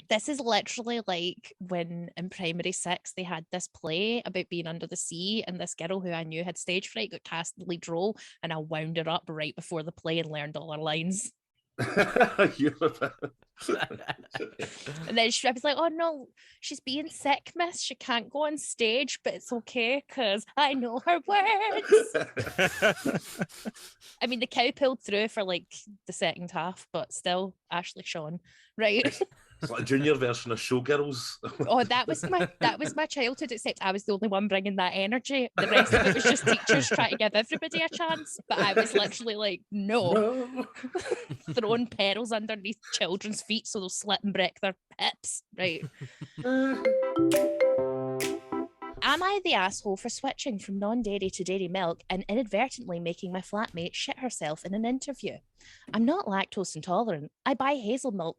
This is literally like when in primary 6 they had this play about being under the sea, and this girl who I knew had stage fright got cast the lead role, and I wound her up right before the play and learned all her lines. And then I was like, oh no, she's being sick, miss. She can't go on stage, but it's okay because I know her words. I mean, the cow pulled through for like the second half, but still, Ashley Shawn, right? It's like a junior version of Showgirls. Oh, that was my childhood, except I was the only one bringing that energy. The rest of it was just teachers trying to give everybody a chance. But I was literally like, no. Throwing pedals underneath children's feet so they'll slip and break their hips, right? Am I the asshole for switching from non-dairy to dairy milk and inadvertently making my flatmate shit herself in an interview? I'm not lactose intolerant. I buy hazelnut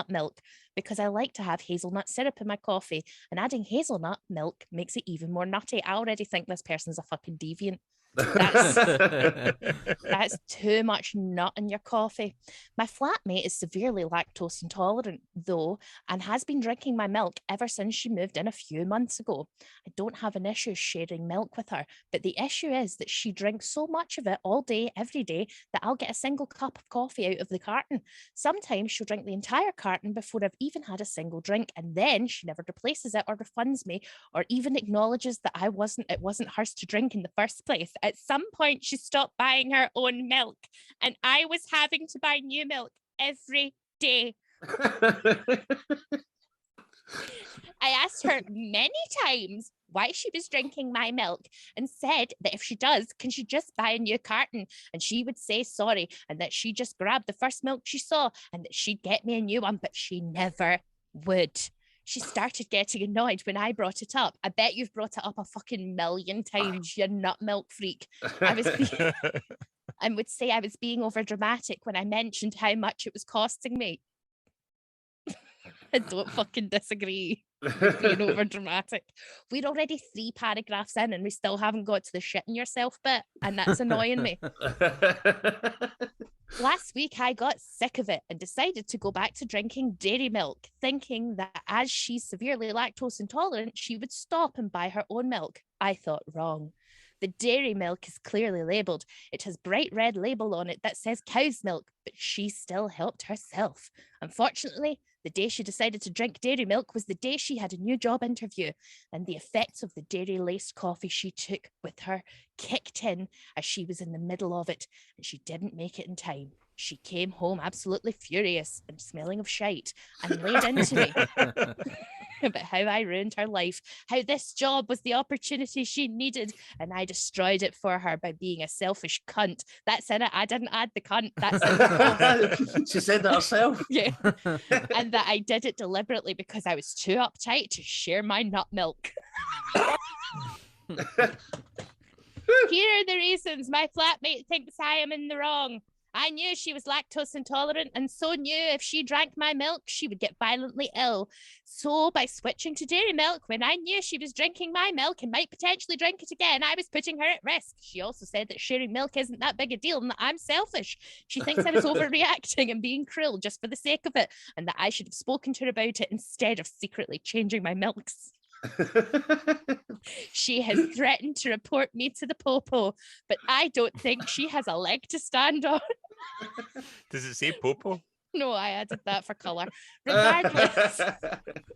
milk, because I like to have hazelnut syrup in my coffee, and adding hazelnut milk makes it even more nutty. I already think this person's a fucking deviant. That's too much nut in your coffee. My flatmate is severely lactose intolerant, though, and has been drinking my milk ever since she moved in a few months ago. I don't have an issue sharing milk with her, but the issue is that she drinks so much of it all day, every day, that I'll get a single cup of coffee out of the carton. Sometimes she'll drink the entire carton before I've even had a single drink, and then she never replaces it or refunds me, or even acknowledges that it wasn't hers to drink in the first place. At some point, she stopped buying her own milk, and I was having to buy new milk every day. I asked her many times why she was drinking my milk and said that if she does, can she just buy a new carton? And she would say sorry, and that she just grabbed the first milk she saw and that she'd get me a new one, but she never would. She started getting annoyed when I brought it up. I bet you've brought it up a fucking million times, you nut milk freak. I would say I was being over dramatic when I mentioned how much it was costing me. I don't fucking disagree with being over dramatic. We're already 3 paragraphs in and we still haven't got to the shitting yourself bit, and that's annoying me. Last week, I got sick of it and decided to go back to drinking dairy milk, thinking that as she's severely lactose intolerant, she would stop and buy her own milk. I thought wrong. The dairy milk is clearly labelled. It has bright red label on it that says cow's milk, but she still helped herself. Unfortunately, the day she decided to drink dairy milk was the day she had a new job interview, and the effects of the dairy-laced coffee she took with her kicked in as she was in the middle of it, and she didn't make it in time. She came home absolutely furious and smelling of shite and laid into me about how I ruined her life, how this job was the opportunity she needed, and I destroyed it for her by being a selfish cunt. That's in it. I didn't add the cunt. That's in it. She said that herself. Yeah. And that I did it deliberately because I was too uptight to share my nut milk. Here are the reasons my flatmate thinks I am in the wrong. I knew she was lactose intolerant, and so knew if she drank my milk, she would get violently ill. So by switching to dairy milk, when I knew she was drinking my milk and might potentially drink it again, I was putting her at risk. She also said that sharing milk isn't that big a deal and that I'm selfish. She thinks I was overreacting and being cruel just for the sake of it, and that I should have spoken to her about it instead of secretly changing my milks. She has threatened to report me to the popo, but I don't think she has a leg to stand on. Does it say popo? No, I added that for colour. Regardless,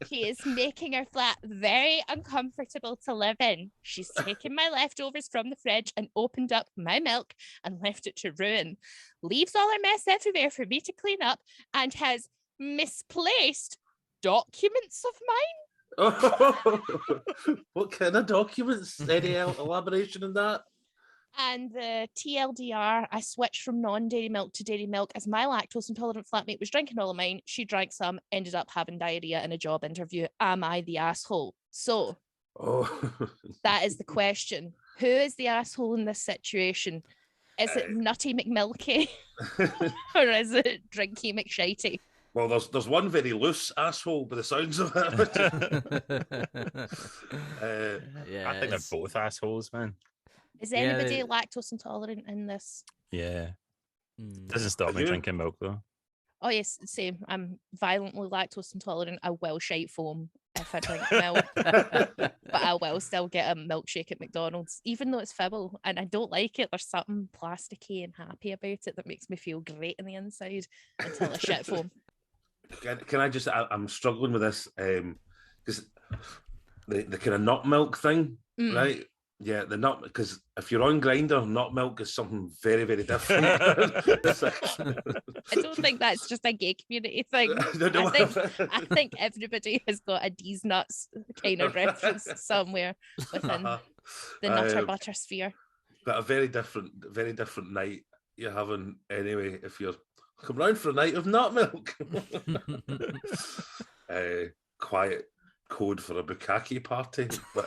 she is making her flat very uncomfortable to live in. She's taken my leftovers from the fridge and opened up my milk and left it to ruin. Leaves all her mess everywhere for me to clean up and has misplaced documents of mine. Oh, what kind of documents? Any elaboration on that? And the TLDR, I switched from non-dairy milk to dairy milk as my lactose intolerant flatmate was drinking all of mine. She drank some, ended up having diarrhea in a job interview. Am I the asshole? So that is the question. Who is the asshole in this situation? Is it Nutty McMilky or is it Drinky McShitey? Well, there's one very loose asshole by the sounds of it. I think they're both assholes, man. Is anybody lactose intolerant in this? Yeah. Doesn't stop me drinking milk, though. Oh yes, same. I'm violently lactose intolerant. I will shite foam if I drink milk, but I will still get a milkshake at McDonald's, even though it's Fibble, and I don't like it. There's something plasticky and happy about it that makes me feel great on the inside until I shit foam. Can I just? I'm struggling with this because the kind of nut milk thing, right? Yeah, the nut, because if you're on Grindr, nut milk is something very, very different. I don't think that's just a gay community thing. I think everybody has got a D's nuts kind of reference somewhere within the nutter butter sphere. But a very different night you're having anyway if you're come round for a night of nut milk. Quiet code for a bukkake party, but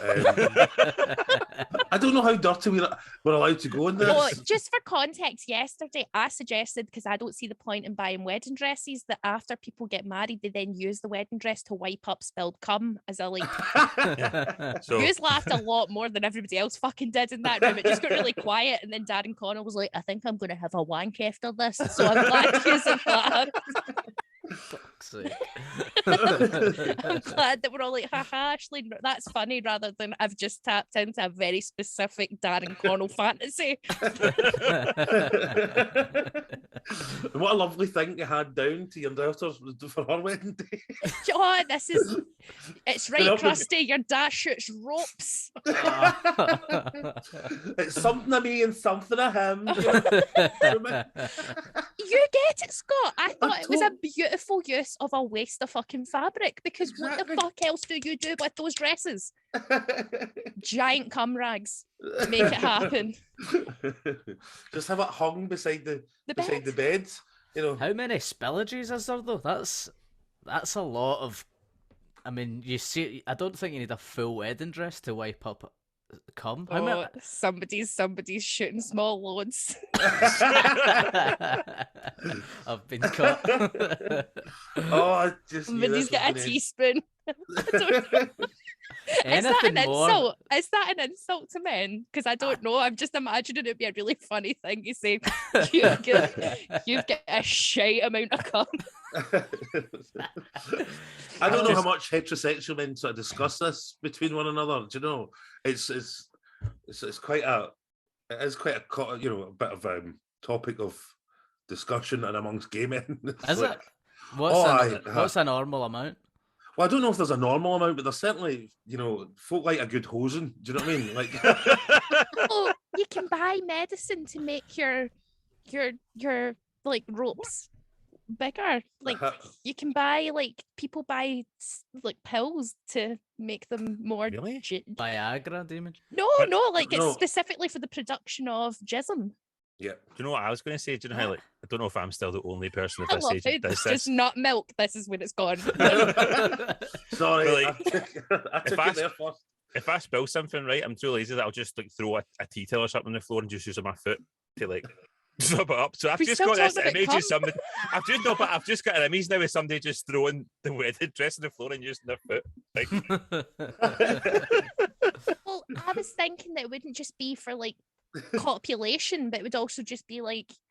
I don't know how dirty we're allowed to go in this. Well, just for context, yesterday I suggested, because I don't see the point in buying wedding dresses, that after people get married, they then use the wedding dress to wipe up spilled cum as a like. So you laughed a lot more than everybody else fucking did in that room. It just got really quiet, and then Darren Connell was like, "I think I'm going to have a wank after this," so I'm glad you laughed. Fuck's sake. I'm glad that we're all like, haha, Ashley, that's funny, rather than I've just tapped into a very specific Darren Connell fantasy. What a lovely thing you had down to your daughter for her wedding day. Oh, it's right, Krusty, your dad shoots ropes. It's something of me and something of him. You get it, Scott. I thought it was a beautiful use of a waste of fucking fabric, because what the fuck else do you do with those dresses? Giant cum rags. Make it happen. Just have it hung beside the bed. You know. How many spillages is there though? That's a lot of. I mean, you see, I don't think you need a full wedding dress to wipe up cum. How many? Somebody's shooting small loads. I've been caught. Somebody's got a teaspoon. Is that an insult? Is that an insult to men? Because I don't know. I'm just imagining it'd be a really funny thing you say. You've got a shite amount of cum. I don't know how much heterosexual men sort of discuss this between one another. Do you know? It's quite a bit of a topic of discussion and amongst gay men. Is it? What's a normal amount? Well, I don't know if there's a normal amount, but there's certainly, folk like a good hosing. Do you know what I mean? Like, oh, you can buy medicine to make your like ropes bigger. Like you can buy people buy like pills to make them more. Really? Viagra, do you mean? No, it's specifically for the production of jism. Yeah. Do you know what I was going to say? Do you know how, I don't know if I'm still the only person at this age that does it's this. just not milk. This is when it's gone. Sorry. I took it there first. If I spill something, right, I'm too lazy that I'll just throw a tea towel or something on the floor and just use my foot to sop it up. So I've just got this image of somebody. I've just got an image now of somebody just throwing the wedding dress on the floor and using their foot. Well, I was thinking that it wouldn't just be for copulation, but it would also just be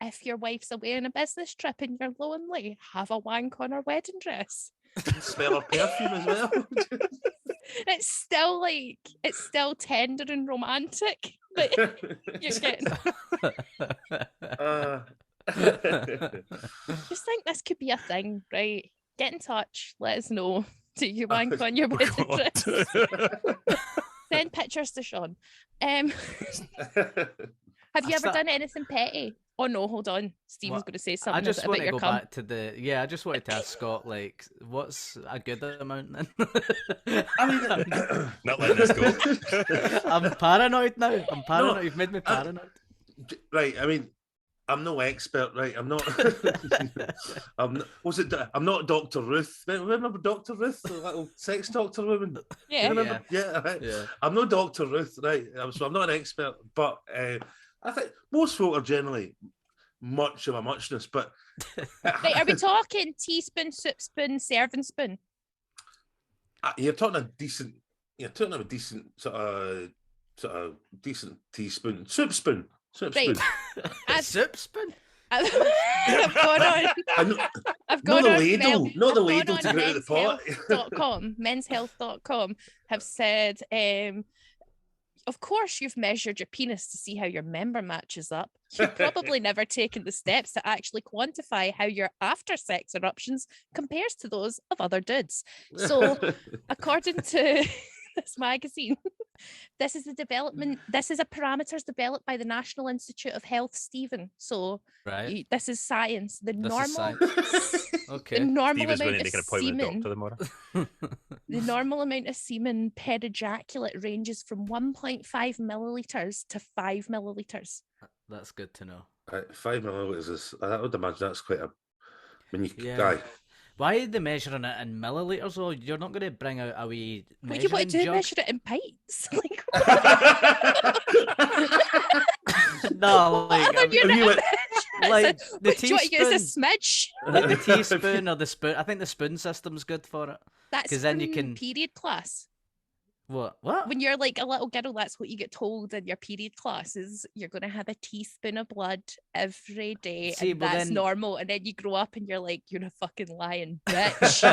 if your wife's away on a business trip and you're lonely, have a wank on her wedding dress. Smell her perfume as well. It's still tender and romantic, but you're getting. Just think this could be a thing, right? Get in touch. Let us know. Do you wank on your wedding dress? Send pictures to Sean. Have you ever done anything petty? Oh no, hold on. Steven's going to say something. I just want to go cum. back to I just wanted to ask Scott, what's a good amount then? I mean, not letting this go. I'm paranoid now. No, You've made me paranoid. Right. I mean, I'm no expert, right? I'm not. I'm not Dr. Ruth. Remember Dr. Ruth, the little sex doctor woman? Yeah. Remember? Yeah. Right. Yeah. I'm no Dr. Ruth, right? So I'm not an expert, but I think most folk are generally much of a muchness. But right, are we talking teaspoon, soup spoon, serving spoon? You're talking a decent sort of decent teaspoon, soup spoon. A soup spoon? I've gone on. I've gone not on. the ladle, not the ladle to get out of the pot. Menshealth.com have said, of course, you've measured your penis to see how your member matches up. You've probably never taken the steps to actually quantify how your after-sex eruptions compares to those of other dudes. So, according to this magazine, this is a parameters developed by the National Institute of Health, Stephen. So, this is science. The normal amount of semen. The normal amount of semen per ejaculate ranges from 1.5 milliliters to 5 milliliters. That's good to know. 5 milliliters is, I would imagine that's quite a. When you Why are they measuring it in milliliters? though? You're not going to bring out a wee measuring you want to jug? measure it in pints? No, like the teaspoon. Do you want to use a smidge? Like the teaspoon or the spoon. I think the spoon system's good for it. That's then you can period class. What? When you're like a little girl, that's what you get told in your period classes. You're going to have a teaspoon of blood every day, and that's normal. And then you grow up and you're like, you're a fucking lying bitch.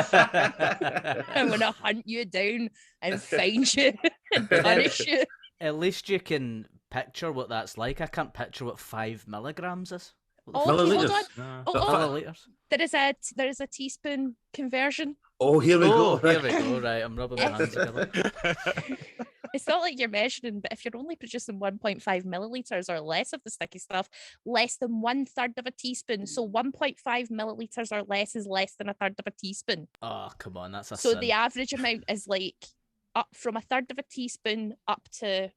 I'm going to hunt you down and find you and punish you. At least you can picture what that's like. I can't picture what 5 milligrams is. Milliliters. Hold on. Milliliters. There is a teaspoon conversion. Oh, here we go. Here we go. Right, I'm rubbing my hands together. It's not like you're measuring, but if you're only producing 1.5 milliliters or less of the sticky stuff, less than 1/3 of a teaspoon. So 1.5 milliliters or less is less than 1/3 of a teaspoon. Oh, come on, that's a So sin. the average amount is like up from 1/3 of a teaspoon up to, I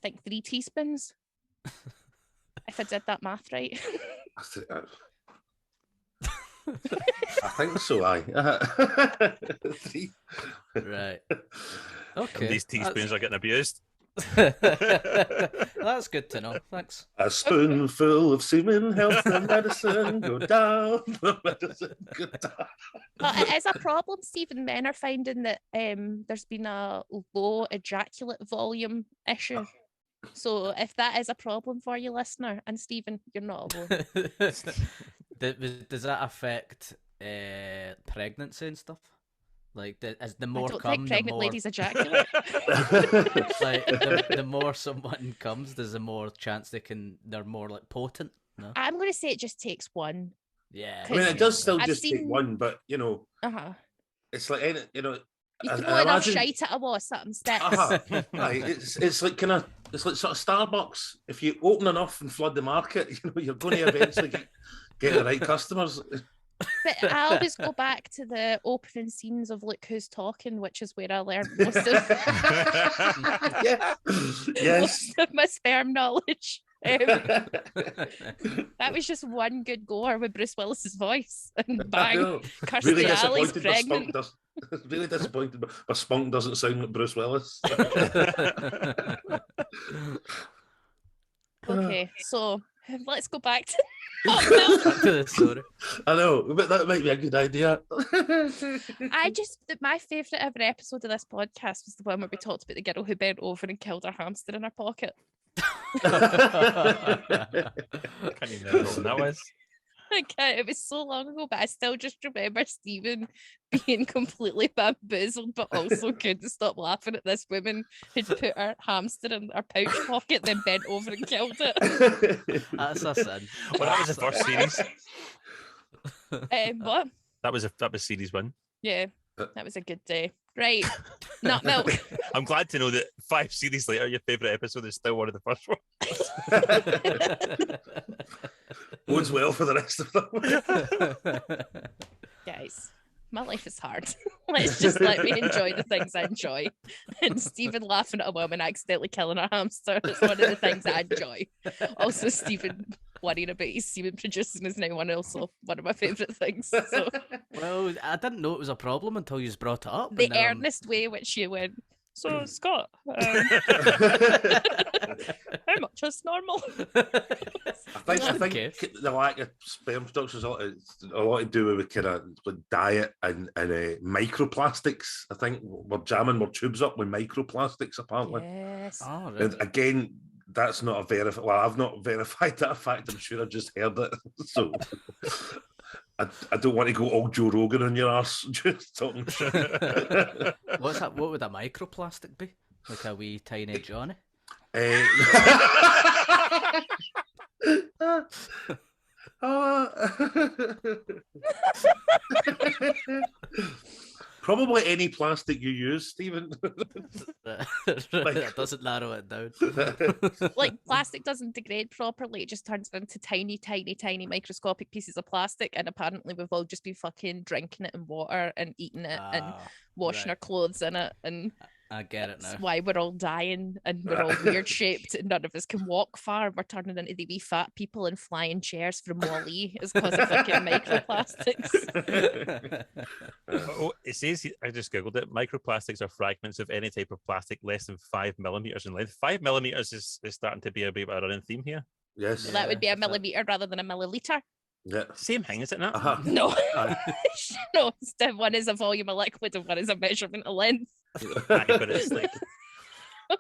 think, 3 teaspoons. If I did that math right. I think so, aye. Right. Okay. These teaspoons are getting abused. That's good to know. Thanks. A spoonful of semen helps the medicine go down. The medicine go down. But it is a problem, Stephen. Men are finding that there's been a low ejaculate volume issue. So if that is a problem for you, listener, and Stephen, you're not alone. Does that affect pregnancy and stuff? Like, as the more I don't come, think pregnant the more... ladies ejaculate. Like, the more someone comes, there's a more chance they're more like potent. No? I'm going to say it just takes one. Yeah. I mean, it does still take one, but it's like you throw enough shite at a wall, something sticks. It's like it's like sort of Starbucks. If you open enough and flood the market, you're going to eventually get the right customers. But I always go back to the opening scenes of Look Who's Talking, which is where I learned most of most of my sperm knowledge. That was just one good gore with Bruce Willis's voice, and bang, Kirstie really Alley's pregnant. Really disappointed, but my spunk doesn't sound like Bruce Willis. Okay, so let's go back to back to the story. I know, but that might be a good idea. My favourite ever episode of this podcast was the one where we talked about the girl who bent over and killed her hamster in her pocket. I can't even remember what that was. It was so long ago, but I still just remember Stephen being completely bamboozled, but also couldn't stop laughing at this woman who'd put her hamster in her pouch pocket, then bent over and killed it. That's a sin. Well, that was the first series. What? That was series 1. Yeah, that was a good day. Right, nut milk. I'm glad to know that 5 series later, your favourite episode is still one of the first ones. Bodes well for the rest of them. Guys, my life is hard. Let's just let me enjoy the things I enjoy. And Stephen laughing at a woman accidentally killing her hamster is one of the things I enjoy. Also, Stephen worrying about his semen producing is now one of my favourite things. So. Well, I didn't know it was a problem until you brought it up. The earnest way which you went, so Scott, how much is normal? I think the lack of sperm production is a lot to do with kind of diet and microplastics. I think we're jamming more tubes up with microplastics apparently. Yes. Oh, really? And again, That's not a verified. Well, I've not verified that fact. I'm sure I've just heard it. So I don't want to go all Joe Rogan on your arse just talking shit. What's that? What would a microplastic be? Like a wee tiny Johnny? Probably any plastic you use, Stephen. That doesn't narrow it down. Like, plastic doesn't degrade properly. It just turns into tiny, tiny, tiny microscopic pieces of plastic. And apparently we've all just been fucking drinking it in water and eating it and washing our clothes in it. And I get it now. That's why we're all dying and we're all weird shaped and none of us can walk far. We're turning into the wee fat people in flying chairs from Wall-E. It's because of fucking microplastics. It says, I just googled it, microplastics are fragments of any type of plastic less than 5 millimeters in length. 5 millimeters is starting to be a bit of a running theme here. Yes. So that would be a millimeter rather than a milliliter. Yeah. Same thing, is it not? No. No, one is a volume of liquid and one is a measurement of length. But it's like You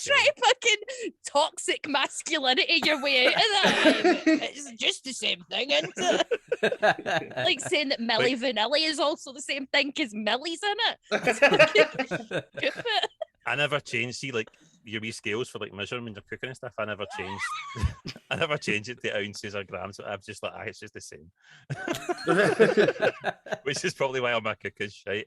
try to fucking toxic masculinity your way out of that. It's just the same thing, isn't it? Like saying that Milli Vanilli is also the same thing because Millie's in it. I never changed. See, like your wee scales for like measuring when you're cooking and stuff. I never changed. I never changed it to ounces or grams. So I'm just like, it's just the same. Which is probably why all my cooking's shite.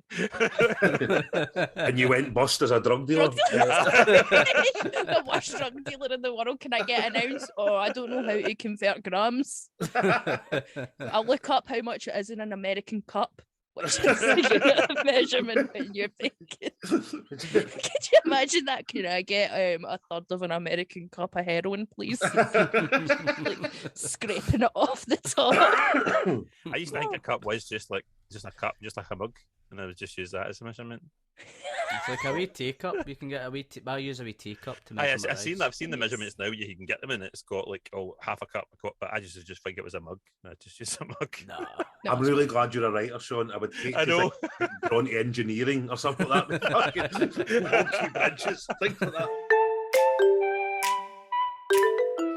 And you went bust as a drug dealer. The worst drug dealer in the world. Can I get an ounce? Oh, I don't know how to convert grams. I'll look up how much it is in an American cup, which is a measurement when you're thinking. Could you imagine that? Can I get a third of an American cup of heroin, please? Like, scraping it off the top. I used to think a cup was just a cup, just like a mug, and I would just use that as a measurement. It's like a wee teacup. You can get a wee. I use a wee teacup to measure. I've seen the measurements now. You can get them, and it's got like half a cup, but I just think it was a mug. I just use a mug. No. I'm really glad you're a writer, Sean. I would hate to drawn to engineering or something like that. Wonky bridges, things like that.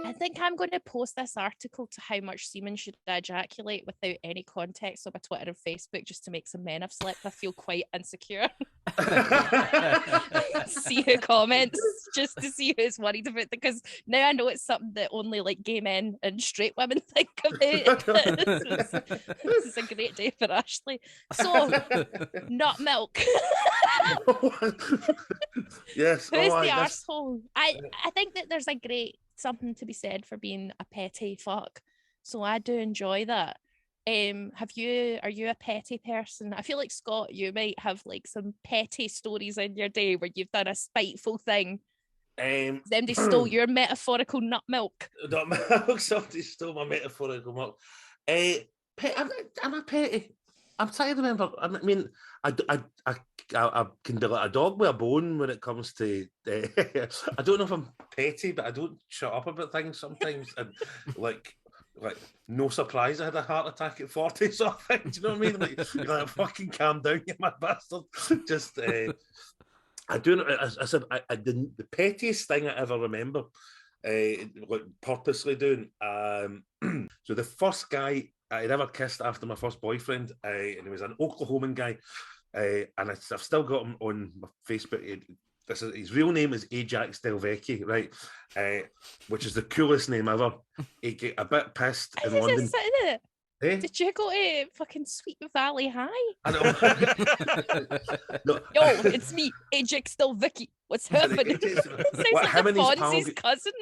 I think I'm going to post this article to how much semen should ejaculate without any context on my Twitter and Facebook just to make some men have slept. I feel quite insecure. See who comments, just to see who's worried about it, because now I know it's something that only like gay men and straight women think about. This is a great day for Ashley. So, nut milk. Yes. Who's the arsehole? I think that there's a great something to be said for being a petty fuck. So I do enjoy that. Are you a petty person? I feel like, Scott, you might have like some petty stories in your day where you've done a spiteful thing. Somebody stole your metaphorical nut milk. Nut milk. Somebody stole my metaphorical milk. I'm a petty. I'm trying to remember. I mean, I can be like a dog with a bone when it comes to. I don't know if I'm petty, but I don't shut up about things sometimes. And like, no surprise, I had a heart attack at 40. So do you know what I mean? Like, you're like, fucking calm down, you mad bastard. Just, I do. I said, I didn't. The pettiest thing I ever remember, like purposely doing. So the first guy I'd ever kissed after my first boyfriend, and he was an Oklahoman guy, and I've still got him on my Facebook. His real name is Ajax Delvecchi, right? Which is the coolest name ever. He get a bit pissed in London. Eh? Did you go to fucking Sweet Valley High? I know. No. Yo, it's me, Ajax Delvecchi. What's happening? Sounds like Fonzie's cousin.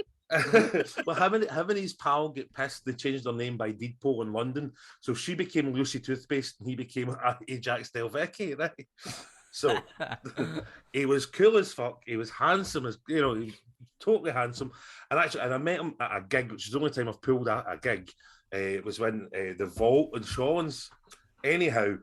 Well, him and his pal get pissed. They changed their name by deed poll in London, so she became Lucy Toothpaste, and he became Ajax Delvecchi, right? So he was cool as fuck. He was handsome as he was totally handsome. And actually, I met him at a gig, which is the only time I've pulled at a gig. It was when the Vault and Shawlands. Anyhow,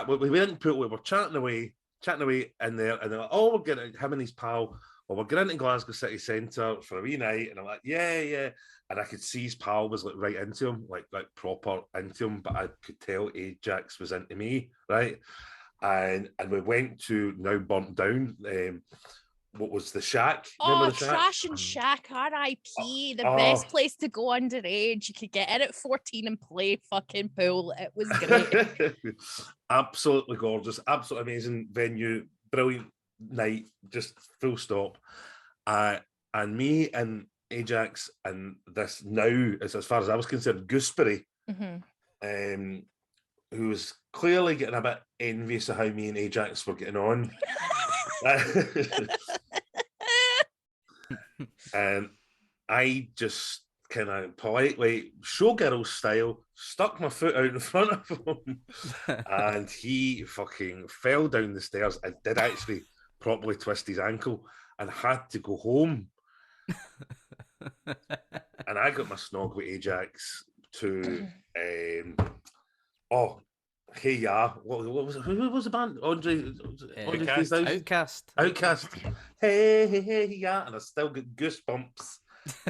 we went and we were chatting away in there, and they're like, "Oh, we're getting him and his pal. Well, we're getting into Glasgow City Centre for a wee night." And I'm like, yeah. And I could see his pal was like right into him, like proper into him, but I could tell Ajax was into me, right? And we went to Now Burnt Down, what was the Shack? Oh, the Shack? Trash and Shack, R.I.P. The best place to go underage. You could get in at 14 and play fucking pool. It was great. Absolutely gorgeous, absolutely amazing venue, brilliant night, just full stop. And me and Ajax and this now, as far as I was concerned, Gooseberry, who was clearly getting a bit envious of how me and Ajax were getting on. And I just kind of politely, showgirl style, stuck my foot out in front of him, and he fucking fell down the stairs and did actually properly twist his ankle and had to go home. And I got my snog with Ajax to Hey Ya. What was it? Who was the band? Andre Outcast. Outcast. Hey Ya. And I still get goosebumps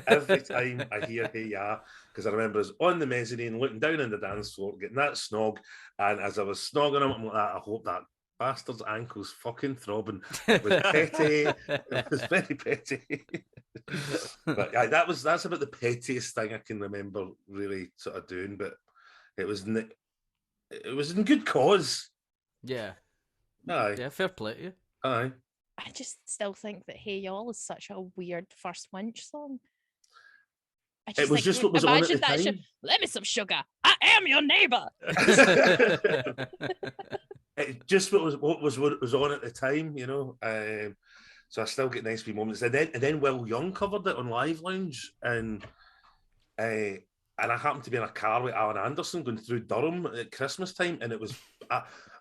every time I hear Hey Ya, because I remember us on the mezzanine looking down on the dance floor, getting that snog, and as I was snogging him, I'm like, I hope that bastard's ankle's fucking throbbing. It was petty. It was very petty. But yeah, that's about the pettiest thing I can remember really sort of doing. But it was in good cause. Yeah. Aye. Yeah, fair play to you. Aye. I just still think that Hey Y'all is such a weird first winch song. It was just what was on at the time. Let me some sugar. I am your neighbor. It just what was on at the time, you know. So I still get nice wee moments. And then Will Young covered it on Live Lounge, and I happened to be in a car with Alan Anderson going through Durham at Christmas time, and it was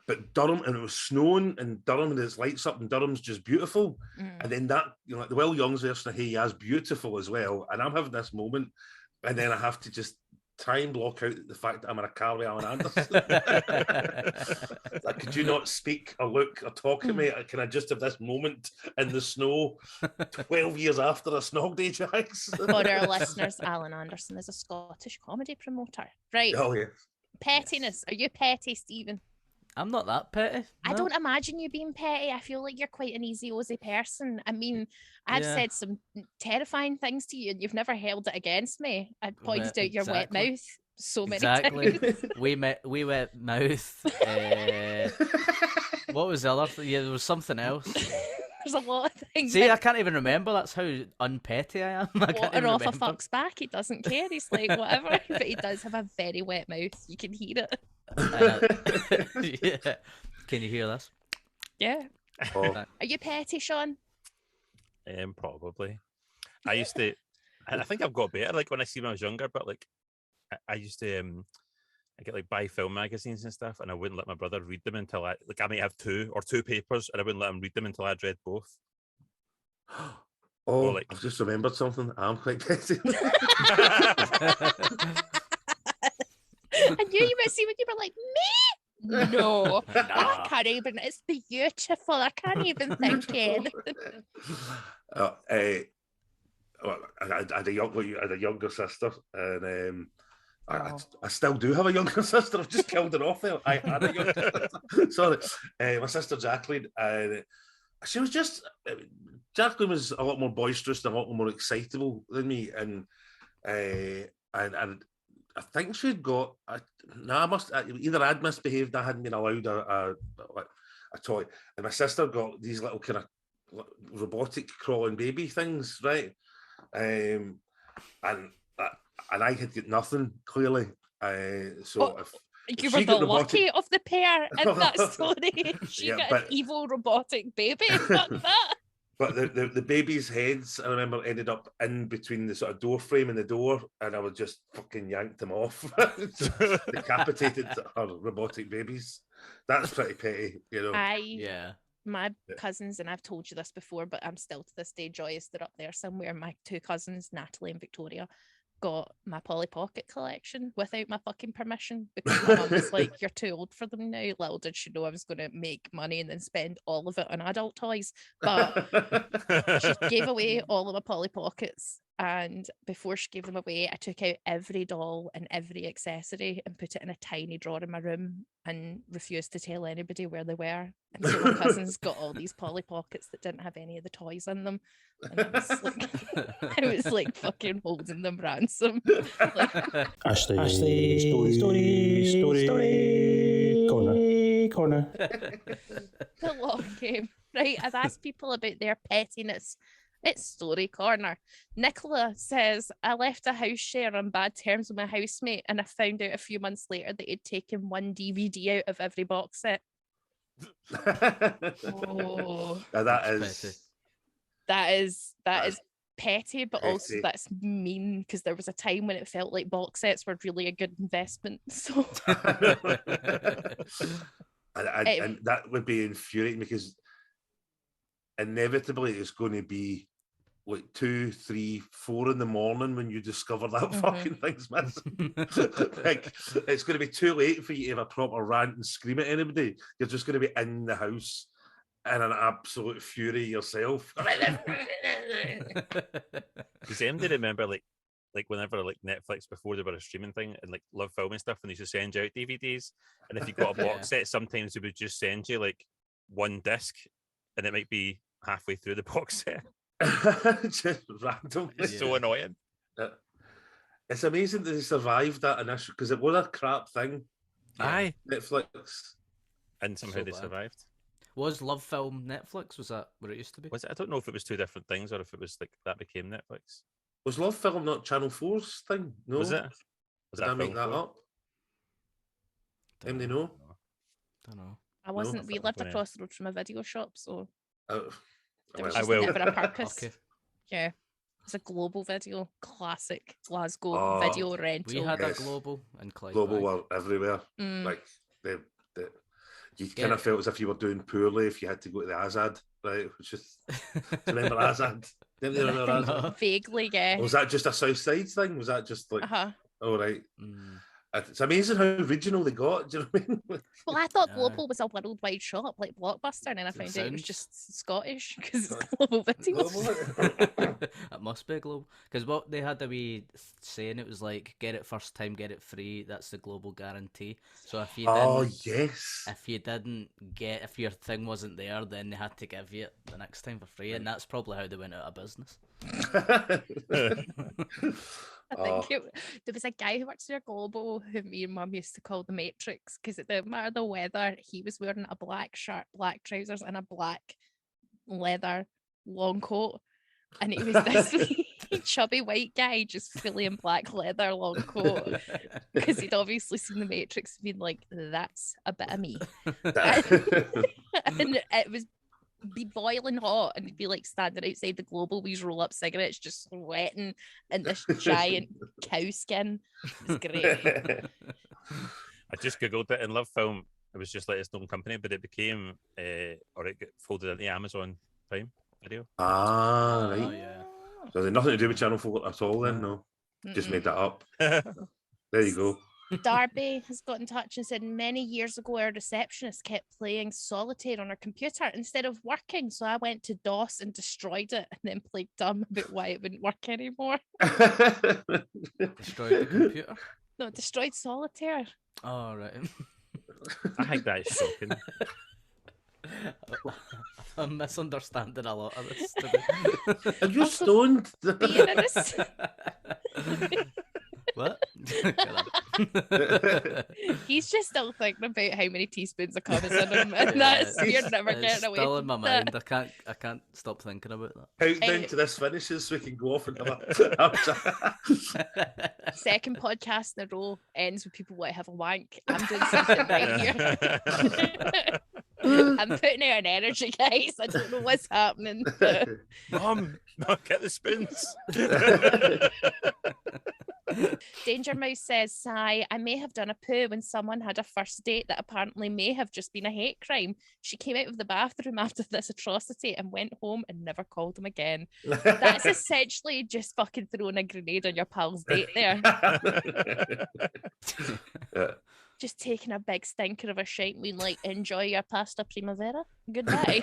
but Durham, and it was snowing in Durham, and it's lights up, and Durham's just beautiful. And then that, you know, like the Will Young's version of Hey Ya's beautiful as well. And I'm having this moment, and then I have to just try and block out the fact that I'm in a car with Alan Anderson. Like, could you not speak or look or talk at me? Can I just have this moment in the snow 12 years after I snogged Ajax? For our listeners, Alan Anderson is a Scottish comedy promoter. Right. Oh, yeah. Pettiness. Are you petty, Stephen? I'm not that petty. No. I don't imagine you being petty. I feel like you're quite an easy person. I mean, I've said some terrifying things to you and you've never held it against me. I pointed out your wet mouth so many times. We wet mouth. What was the other thing? Yeah, there was something else. There's a lot of things. See, I can't even remember. That's how unpetty I am. Water off a fuck's back. He doesn't care. He's like, whatever. But he does have a very wet mouth. You can hear it. Yeah. Can you hear this? Yeah. Oh. Are you petty, Sean? Probably. I used to. I think I've got better. Like when I see when I was younger, but like I used to. I get like buy film magazines and stuff, and I wouldn't let my brother read them until I might have two papers, and I wouldn't let him read them until I'd read both. Oh, I've just remembered something. I'm quite petty. I knew you would see when you were like, me? No. I can't even. It's beautiful. I can't even think anything. I had a younger sister, and I still do have a younger sister. I've just killed her off there. I had a younger sister. Sorry. My sister Jacqueline, and she was just... Jacqueline was a lot more boisterous and a lot more excitable than me, and I think she'd got... either I'd misbehaved, I hadn't been allowed a toy, and my sister got these little kind of robotic crawling baby things, right? And I had got nothing, clearly. So if you were the lucky of the pair in that story. She got an evil robotic baby. Fuck that. But the baby's heads, I remember, ended up in between the sort of door frame and the door, and I would just fucking yank them off. Decapitated her robotic babies. That's pretty petty, you know. My cousins, and I've told you this before, but I'm still to this day joyous they're up there somewhere. My two cousins, Natalie and Victoria, got my Polly Pocket collection without my fucking permission because my mum was like, you're too old for them now. Little did she know I was going to make money and then spend all of it on adult toys. But she gave away all of my Polly Pockets And before she gave them away, I took out every doll and every accessory and put it in a tiny drawer in my room and refused to tell anybody where they were. And so my cousins got all these Polly Pockets that didn't have any of the toys in them. And I was like fucking holding them ransom. Ashley Storrie Corner. The long game. Right, I've asked people about their pettiness. It's Story Corner. Nicola says, I left a house share on bad terms with my housemate and I found out a few months later that he'd taken one DVD out of every box set. Oh. Now that is petty, but petty. Also that's mean, because there was a time when it felt like box sets were really a good investment. So and that would be infuriating, because inevitably it's going to be like 2, 3, 4 in the morning when you discover that fucking thing's missing. Like, it's going to be too late for you to have a proper rant and scream at anybody. You're just going to be in the house in an absolute fury yourself. Does anybody remember like whenever like Netflix, before they were a streaming thing, and like Love Film and stuff, and they used to send you out DVDs, and if you got a box set, sometimes they would just send you like one disc, and it might be halfway through the box set. Just randomly. It's so annoying. It's amazing that they survived that initial, because it was a crap thing. Aye. Netflix. And somehow they survived. Was Love Film Netflix? Was that what it used to be? Was it? I don't know if it was two different things or if it was like that became Netflix. Was Love Film not Channel 4's thing? No. Was it? Did I make that up? Anybody know? Don't know. I wasn't. We lived across the road from a video shop, so there was I just will. never a purpose. Okay. Yeah, it's a Global Video, classic Glasgow video rental. We had a Global and Clyde. Global were everywhere. Like you kind of felt as if you were doing poorly if you had to go to the Azad, right? Which is, remember Azad? Didn't you remember Azad? Vaguely, yeah. Was that just a South Side thing? Was that just like? Oh right. It's amazing how regional they got. Do you know what I mean? Well, I thought Global was a worldwide shop like Blockbuster, and then I found out it was just Scottish because it's Global Video. It must be Global, because what they had a wee saying, it was like, get it first time, get it free. That's the Global guarantee. So if you if your thing wasn't there, then they had to give you it the next time for free, and that's probably how they went out of business. I think there was a guy who works for Global who me and Mum used to call the Matrix, because it didn't matter the weather, he was wearing a black shirt, black trousers, and a black leather long coat. And he was this chubby white guy just fully in black leather long coat, because he'd obviously seen the Matrix and been like, that's a bit of me. And it was be boiling hot, and he'd be like standing outside the Global, we roll up cigarettes, just sweating in this giant cow skin. It's great. I just googled it in Love Film. It was just like its known company, but it became or it got folded into Amazon Prime Video. Right. Oh, yeah. So there's nothing to do with Channel 4 at all then, no. Just made that up. There you go. Darby has got in touch and said, many years ago our receptionist kept playing solitaire on her computer instead of working, so I went to DOS and destroyed it, and then played dumb about why it wouldn't work anymore. Destroyed the computer? No, it destroyed solitaire. Oh, right. I think that is shocking. I'm misunderstanding a lot of this today. Are you stoned? Being honest. What? He's just still thinking about how many teaspoons of cum is in him, and you're never getting away. Still in my mind. That. I can't stop thinking about that. Countdown to this finishes so we can go off and have a Second podcast in a row ends with people want to have a wank. I'm doing something right here. I'm putting out an energy, guys. I don't know what's happening. Mom, get the spoons. Danger Mouse says, Sigh, I may have done a poo when someone had a first date that apparently may have just been a hate crime. She came out of the bathroom after this atrocity and went home and never called him again. That's essentially just fucking throwing a grenade on your pal's date there. just taking a big stinker of a shite and being like, enjoy your pasta primavera. Goodbye.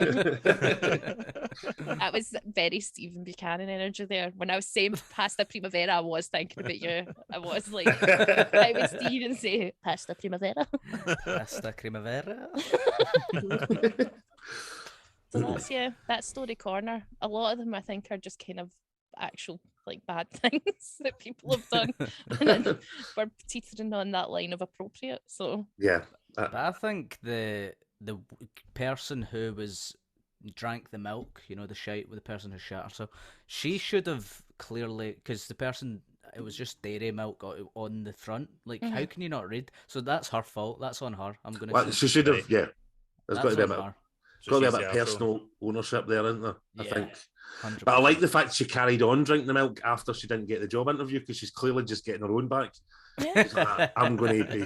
That was very Stephen Buchanan energy there. When I was saying pasta primavera, I was thinking about you. I was like, how would Stephen say pasta primavera? Pasta primavera. So that's Story Corner. A lot of them I think are just kind of actual like bad things that people have done, and then we're teetering on that line of appropriate. So yeah, but I think the person who drank the milk, you know, the shite with the person who shat herself, she should have clearly, because the person, it was just dairy milk on the front. Like, how can you not read? So that's her fault. That's on her. I'm gonna. She should have. Yeah, there's got to be a bit. Her. Got to be a bit of personal ownership there, isn't there? Yeah, I think. 100%. But I like the fact she carried on drinking the milk after she didn't get the job interview, because she's clearly just getting her own back. She's like, I'm going to be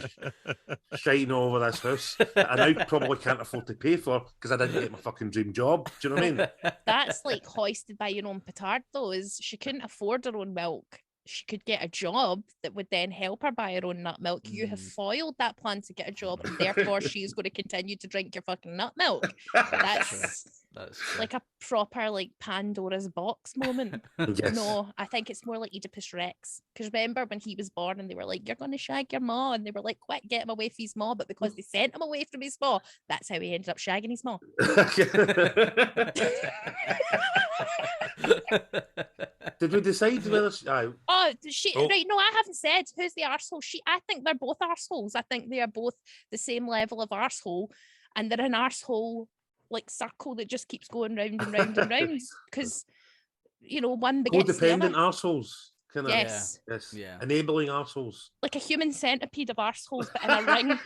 shiting all over this house that I now probably can't afford to pay for because I didn't get my fucking dream job. Do you know what I mean? That's like hoisted by your own petard, though, is she couldn't afford her own milk. She could get a job that would then help her buy her own nut milk. You have foiled that plan to get a job, and therefore she's going to continue to drink your fucking nut milk. That's like a proper like Pandora's box moment. Yes. No, I think it's more like Oedipus Rex. Because remember when he was born and they were like, "You're going to shag your ma," and they were like, "Quick, get him away from his ma." But because they sent him away from his ma, that's how he ended up shagging his ma. Did we decide whether right, no, I haven't said who's the arsehole. I think they're both arseholes. I think they are both the same level of arsehole, and they're an arsehole like circle that just keeps going round and round and round, because you know, one begets the other. Codependent arseholes. Kind of, yes. Yeah. Enabling arseholes. Like a human centipede of arseholes, but in a ring.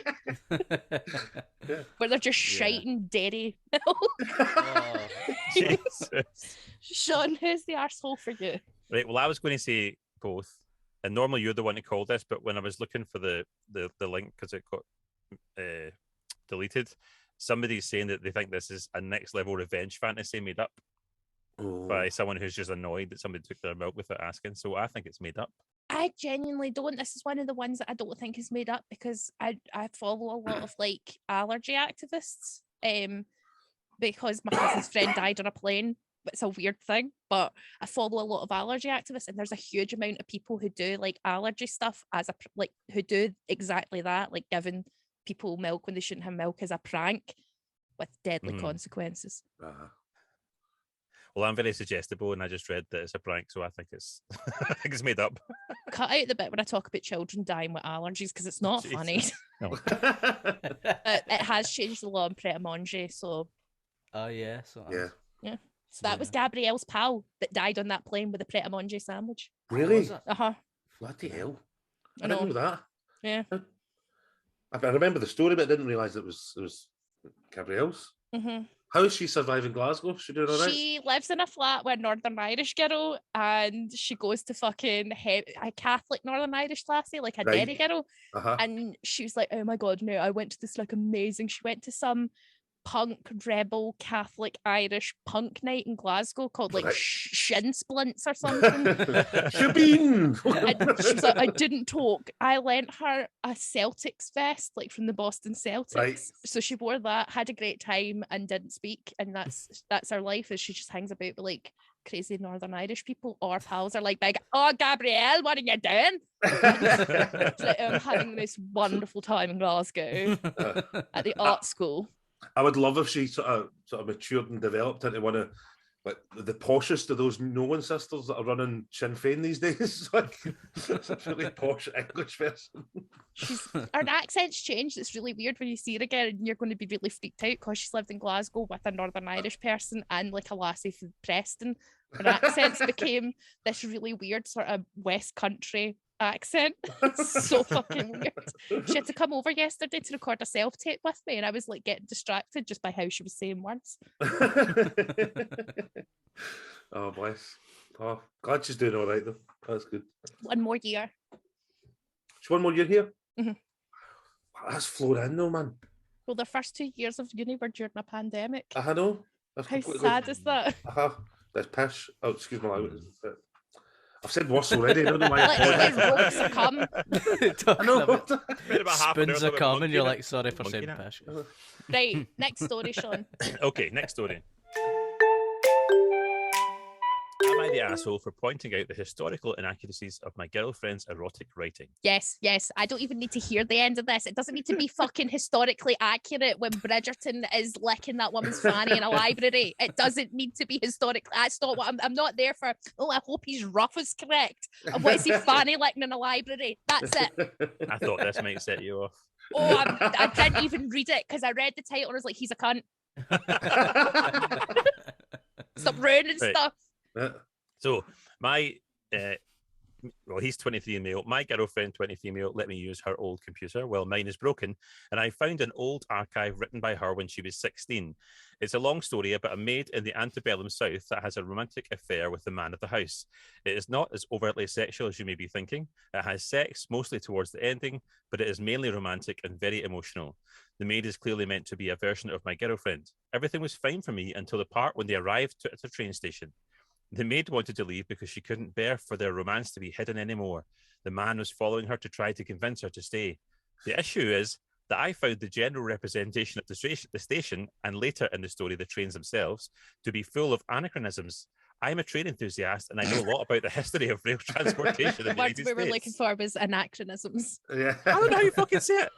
Where they're just shiting dairy milk. Oh, Jesus. Sean, who's the arsehole for you? Right, well, I was going to say both. And normally you're the one to call this, but when I was looking for the link, because it got deleted, somebody's saying that they think this is a next level revenge fantasy made up by someone who's just annoyed that somebody took their milk without asking. So I think it's made up. I genuinely don't. This is one of the ones that I don't think is made up, because I follow a lot of like allergy activists, because my cousin's friend died on a plane. It's a weird thing, but I follow a lot of allergy activists, and there's a huge amount of people who do like allergy stuff who do exactly that, like giving people milk when they shouldn't have milk as a prank with deadly consequences. Well, I'm very suggestible, and I just read that it's a prank, so I think it's made up. Cut out the bit when I talk about children dying with allergies, because it's not funny. No. It has changed the law in Pret a Manger, so. Oh yeah, so yeah. So that was Gabrielle's pal that died on that plane with a Pret a Manger sandwich. Really? Bloody hell! I didn't know that. Yeah. I remember the story, but I didn't realise it was Gabrielle's. Mm-hmm. How is she surviving Glasgow? She doing all right? She lives in a flat with a Northern Irish girl, and she goes to fucking a Catholic Northern Irish lassie, like a dairy girl. And she was like, "Oh my god, no! I went to this like amazing." She went to some punk rebel Catholic Irish punk night in Glasgow called like Shin Splints or something. Shabeen! She was like, "I didn't talk. I lent her a Celtics vest, like from the Boston Celtics." Right. So she wore that, had a great time, and didn't speak. And that's her life, is she just hangs about with like crazy Northern Irish people. Or pals are like, big, "Oh, Gabrielle, what are you doing?" Like, I'm having this wonderful time in Glasgow at the art school. I would love if she sort of matured and developed into one of like the poshest of those Nolan sisters that are running Sinn Féin these days. Like, it's a really posh English person. Her accent's changed. It's really weird when you see her again, and you're going to be really freaked out because she's lived in Glasgow with a Northern Irish person and like a lassie from Preston. Her accents became this really weird sort of West Country accent. It's so fucking weird. She had to come over yesterday to record a self-tape with me, and I was like getting distracted just by how she was saying words. Oh, bless. Oh, glad she's doing all right though. That's good. One more year. She's one more year here? Mm-hmm. Wow, that's flown in though, man. Well, the first 2 years of uni were during a pandemic. I know. How sad is that? That's pish. Oh, excuse my language. I've said worse already. I don't know why. Literally, ropes are come. I know. Spoons are coming. You're like, sorry for saying pish. Right, next story, Sean. Okay, next story. Am I the asshole for pointing out the historical inaccuracies of my girlfriend's erotic writing? Yes. I don't even need to hear the end of this. It doesn't need to be fucking historically accurate when Bridgerton is licking that woman's fanny in a library. It doesn't need to be historically. That's not what I'm not there for. Oh, I hope his rough is correct. I want to see fanny licking in a library. That's it. I thought this might set you off. Oh, I didn't even read it because I read the title and I was like, he's a cunt. Stop ruining stuff. So my he's 23 male. My girlfriend, 23 male, let me use her old computer. Well, mine is broken, and I found an old archive written by her when she was 16. It's a long story about a maid in the antebellum South that has a romantic affair with the man of the house. It is not as overtly sexual as you may be thinking. It has sex, mostly towards the ending, but it is mainly romantic and very emotional. The maid is clearly meant to be a version of my girlfriend. Everything was fine for me until the part when they arrived at a train station. The maid wanted to leave because she couldn't bear for their romance to be hidden anymore. The man was following her to try to convince her to stay. The issue is that I found the general representation of the station, and later in the story, the trains themselves, to be full of anachronisms. I'm a train enthusiast, and I know a lot about the history of rail transportation in the United States. What we were looking for was anachronisms. Yeah. I don't know how you fucking say it.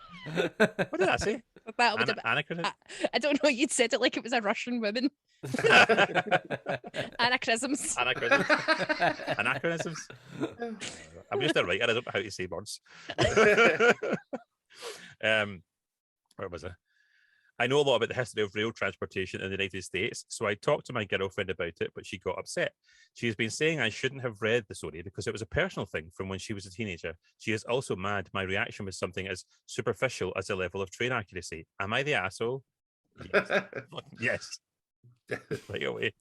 What did I say? Anachronism. I don't know. You'd said it like it was a Russian woman. Anachronisms. Anachronisms. I'm just a writer. I don't know how to say words. Where was I? I know a lot about the history of rail transportation in the United States, so I talked to my girlfriend about it, but she got upset. She has been saying I shouldn't have read the story because it was a personal thing from when she was a teenager. She is also mad my reaction was something as superficial as a level of train accuracy. Am I the asshole? Yes. Right away.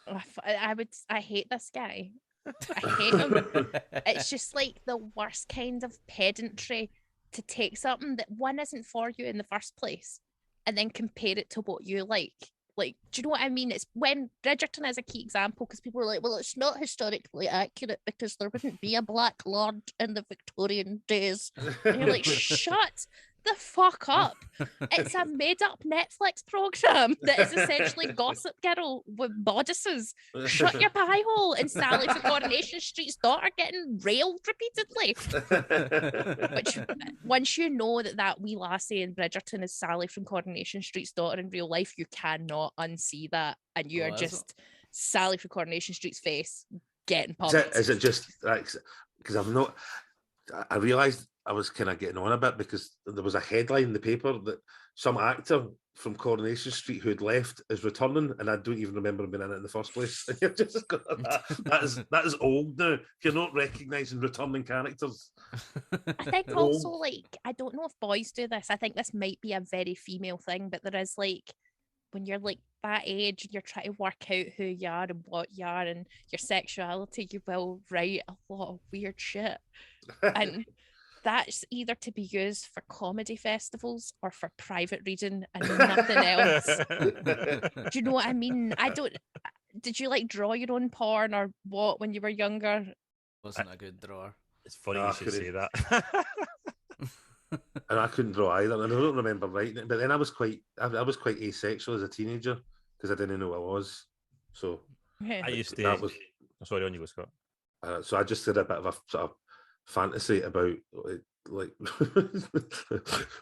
I hate this guy. I hate him. It's just like the worst kind of pedantry to take something that one isn't for you in the first place and then compare it to what you like. Like, do you know what I mean? It's when Bridgerton is a key example because people are like, well, it's not historically accurate because there wouldn't be a black lord in the Victorian days. And you're like, shut the fuck up. It's a made-up Netflix program that is essentially Gossip Girl with bodices. Shut your pie hole. And Sally from Coronation Street's daughter getting railed repeatedly. Which, once you know that wee lassie in Bridgerton is Sally from Coronation Street's daughter in real life, you cannot unsee that. And you are just Sally from Coronation Street's face getting pumped. Is it just like, because I realised I was kind of getting on a bit because there was a headline in the paper that some actor from Coronation Street who had left is returning, and I don't even remember him being in it in the first place. And you've just got that is old now. If you're not recognising returning characters. I think also, like, I don't know if boys do this. I think this might be a very female thing, but there is, like, when you're like that age and you're trying to work out who you are and what you are and your sexuality, you will write a lot of weird shit. And that's either to be used for comedy festivals or for private reading and nothing else. Do you know what I mean? Did you like draw your own porn or what when you were younger? Wasn't a good drawer. It's funny you should say that. And I couldn't draw either, and I don't remember writing it. But then I was quite asexual as a teenager because I didn't know what I was. So I used to. Sorry, on you go, Scott. So I just did a bit of a sort of fantasy about like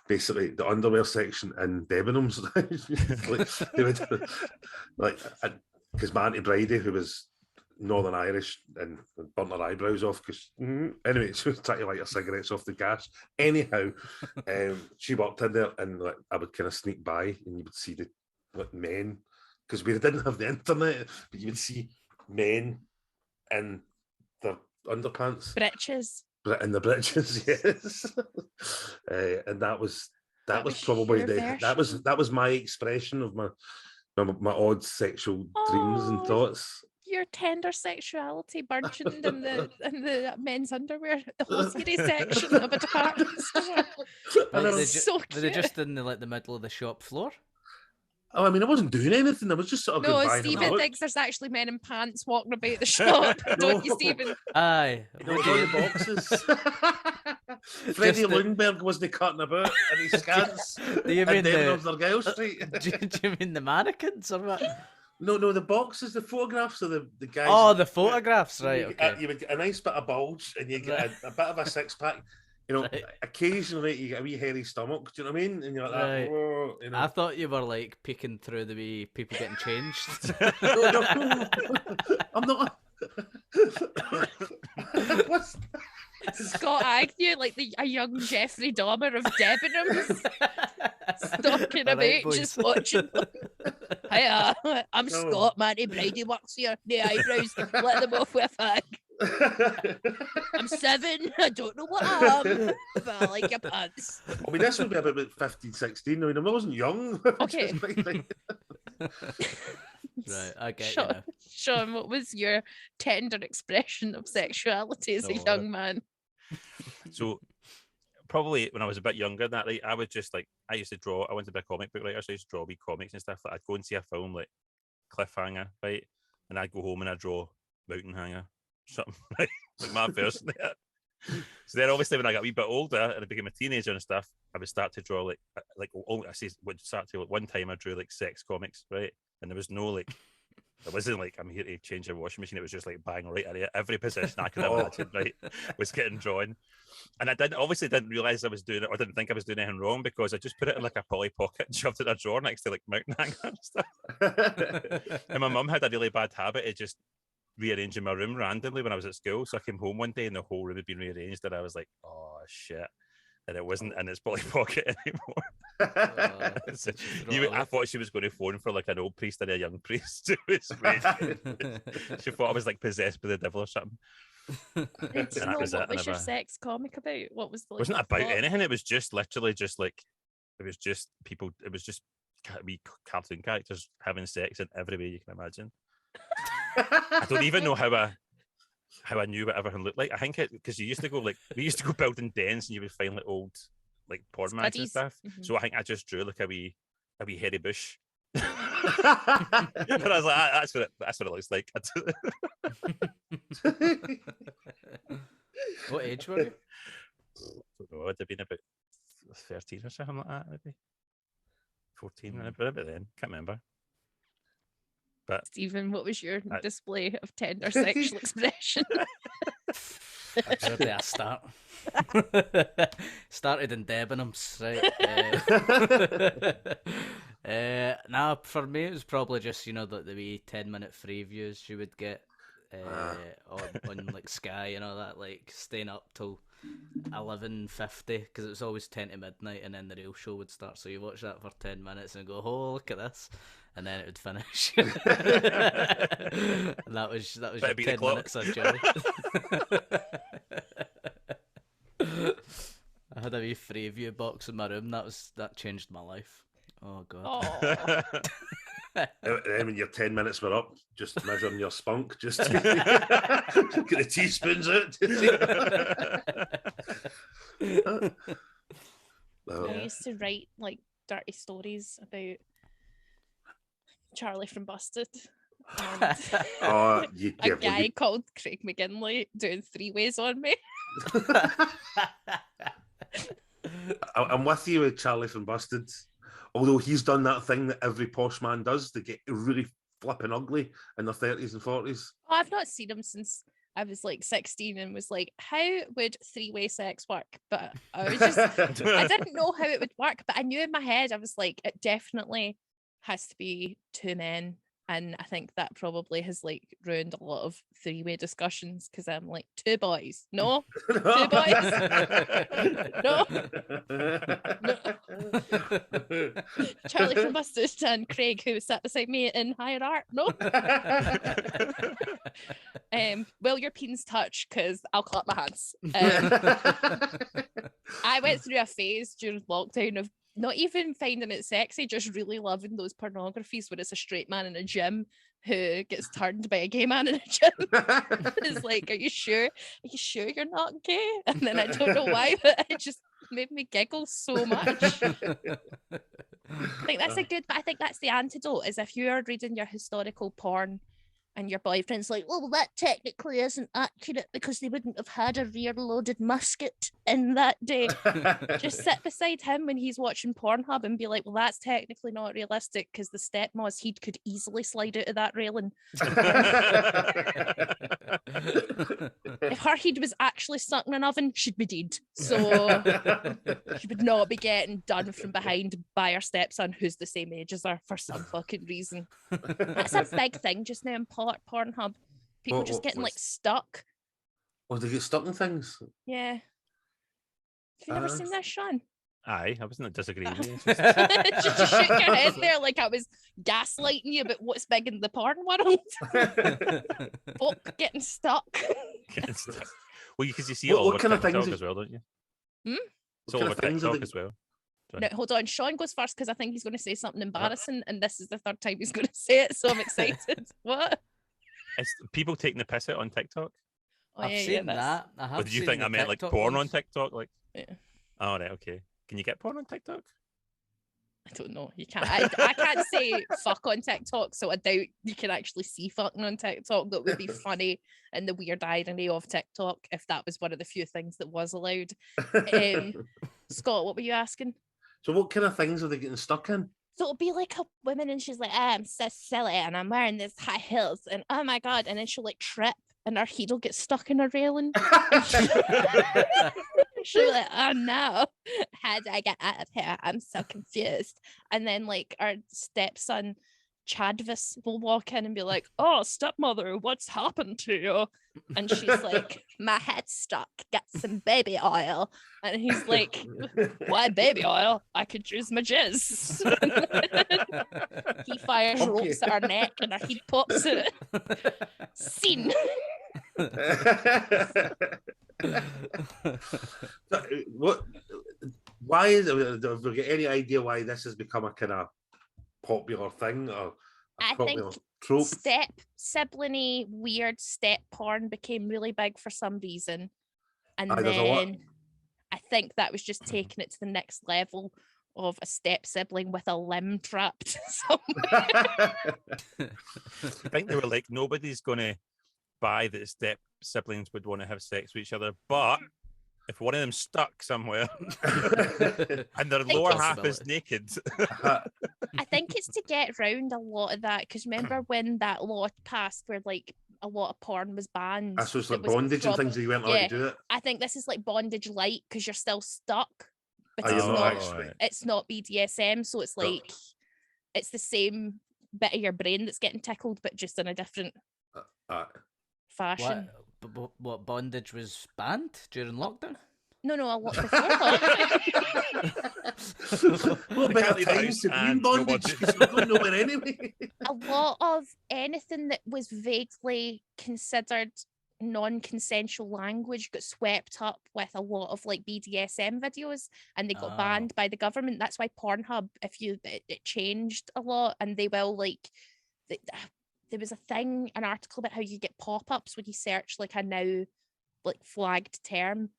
basically the underwear section in Debenhams. like because my Auntie Bridie, who was Northern Irish and burnt her eyebrows off because anyway, she was trying to light her cigarettes off the gas. Anyhow, she walked in there and like I would kind of sneak by and you would see the men because we didn't have the internet, but you would see men in their underpants, britches, in the britches, yes. And that was probably that was my expression of my odd sexual dreams and thoughts. Your tender sexuality burgeoned in the men's underwear, the whole series section of a department store. Were so cute. they just in the middle of the shop floor? Oh, I mean, I wasn't doing anything. I was just sort of going No, by. Stephen thinks there's actually men in pants walking about the shop. Don't you, Stephen? Aye. It was on the boxes. Freddie Lundberg wasn't cutting about in his scans. Do you mean the Street? do you mean the mannequins or what? No, the boxes, the photographs of the guys. Oh, the photographs, right? Okay. You would get a nice bit of bulge, and you get a bit of a six pack. You know, occasionally you get a wee hairy stomach. Do you know what I mean? And you're like, Right. whoa, you know. I thought you were like peeking through the wee people getting changed. No, I'm not. What's... Scott Agnew, like a young Jeffrey Dahmer of Debenhams, stalking about, boys. just watching them. Hiya, I'm Scott, Manny Brady works here. The eyebrows, let them off with a fag. I'm 7, I don't know what I am, but I like your pants. I mean, this would be about 15, 16. I mean, I wasn't young. Okay. Right, I get Sean, you now. Sean, what was your tender expression of sexuality as a young man? So probably when I was a bit younger than that, like, I would just like, I used to draw. I went to be a comic book writer, so I used to draw wee comics and stuff. Like, I'd go and see a film like Cliffhanger, right? And I'd go home and I'd draw Mountain Hanger, something like my version of it. So then obviously when I got a wee bit older and I became a teenager and stuff, I would start to draw one time I drew like sex comics, right? And there was no like, it wasn't like I'm here to change your washing machine. It was just like bang right at it. Every position I could imagine, right, was getting drawn. And I didn't realize I was doing it, or didn't think I was doing anything wrong, because I just put it in like a Polly Pocket and shoved it in a drawer next to like Mountain Hanger and stuff. And my mum had a really bad habit of just rearranging my room randomly when I was at school. So I came home one day and the whole room had been rearranged, and I was like, oh shit. And it wasn't in its Polly Pocket anymore. So I thought she was going to phone for like an old priest and a young priest. She thought I was like possessed by the devil or something. What was your sex comic about? What was the? It wasn't about anything. It was just literally just like, it was just people. It was just wee cartoon characters having sex in every way you can imagine. I don't even know how I knew what everything looked like. I think because we used to go building dens and you would find like old like porn mags and stuff. Mm-hmm. So I think I just drew like a wee hairy bush. And I was like, that's what it looks like. What age were you? I don't know, I'd have been about 13 or something like that, maybe 14, about then, can't remember. But Stephen, what was your display of tender sexual expression? Where did I start? Started in Debenhams, right? Nah, for me it was probably just, the wee 10-minute free views you would get on like Sky, that like staying up till 11:50 because it was always 10 to midnight, and then the real show would start. So you watch that for 10 minutes and go, oh, look at this. And then it would finish. And that was your 10 minutes of joy. I had a wee Freeview box in my room. That changed my life. Oh god. Then when your 10 minutes were up, just measuring your spunk, just get the teaspoons out. I used to write like dirty stories about Charlie from Busted. And a guy called Craig McGinley doing 3-ways on me. I'm with you with Charlie from Busted. Although he's done that thing that every posh man does, they get really flipping ugly in their 30s and 40s. Oh, I've not seen him since I was like 16 and was like, how would 3-way sex work? But I didn't know how it would work, but I knew in my head, I was like, it definitely has to be 2 men. And I think that probably has like ruined a lot of 3-way discussions because I'm like, 2 boys. No? 2 boys? No? Charlie from Busted and Craig, who sat beside me in Higher Art. No? Will your peens touch? Because I'll clap my hands. I went through a phase during lockdown of not even finding it sexy, just really loving those pornographies where it's a straight man in a gym who gets turned by a gay man in a gym. It's like, are you sure? Are you sure you're not gay? And then I don't know why, but it just made me giggle so much. I think that's a good, but I think that's the antidote, is if you're reading your historical porn and your boyfriend's like, oh, well, that technically isn't accurate because they wouldn't have had a rear-loaded musket in that day. Just sit beside him when he's watching Pornhub and be like, well, that's technically not realistic because the stepmom's he'd could easily slide out of that railing. If her head was actually stuck in an oven, she'd be dead. So she would not be getting done from behind by her stepson, who's the same age as her, for some fucking reason. That's a big thing just now in Pornhub. People just getting like stuck. Oh, they get stuck in things? Yeah. Have you never seen this, Sean? Aye, I wasn't disagreeing with you. Just you shook your head there like I was gaslighting you about what's big in the porn world. Folk getting stuck. Well, because you see it all over kind of TikTok things as well, don't you? It's What all over kind of things are TikTok as well. No, hold on. Sean goes first because I think he's going to say something embarrassing, and this is the third time he's going to say it, so I'm excited. What? It's people taking the piss out on TikTok. Oh, I've seen that. I have. But did you seen think the I meant like TikTok porn on ones. TikTok? Like, Yeah. Oh, right, okay. Can you get porn on TikTok? I don't know. You can't. I can't say fuck on TikTok, so I doubt you can actually see fucking on TikTok. That would be funny, and the weird irony of TikTok if that was one of the few things that was allowed. Scott, what were you asking? So what kind of things are they getting stuck in? So it'll be like a woman, and she's like, I'm so silly, and I'm wearing these high heels, and oh my god, and then she'll like trip, and her head will get stuck in a railing. She'll be like, oh no, how do I get out of here? I'm so confused. And then like our stepson Chadvis will walk in and be like, oh, stepmother, what's happened to you? And she's like, my head's stuck, get some baby oil. And he's like, why baby oil? I could use my jizz. He fires ropes at her neck and her head pops in it. Scene. What? Why is it? Have we got any idea why this has become a kind of popular thing or I popular think trope? step sibling-y weird step porn became really big for some reason, and then I think that was just taking it to the next level of a step sibling with a limb trapped somewhere. I think they were like, nobody's going to buy that step siblings would want to have sex with each other, but if one of them stuck somewhere and their lower half is naked. I think it's to get around a lot of that, because remember when that law passed where like a lot of porn was banned? That's just like bondage and things that you weren't allowed to do it. I think this is like bondage light because you're still stuck, but it's not BDSM, so it's like it's the same bit of your brain that's getting tickled, but just in a different fashion. What bondage was banned during lockdown? No, a lot before lockdown. What better times to be in bondage? Because we're going nowhere anyway. A lot of anything that was vaguely considered non-consensual language got swept up with a lot of like BDSM videos, and they got banned by the government. That's why Pornhub, it changed a lot, and they will like. There was an article about how you get pop-ups when you search like a now like flagged term,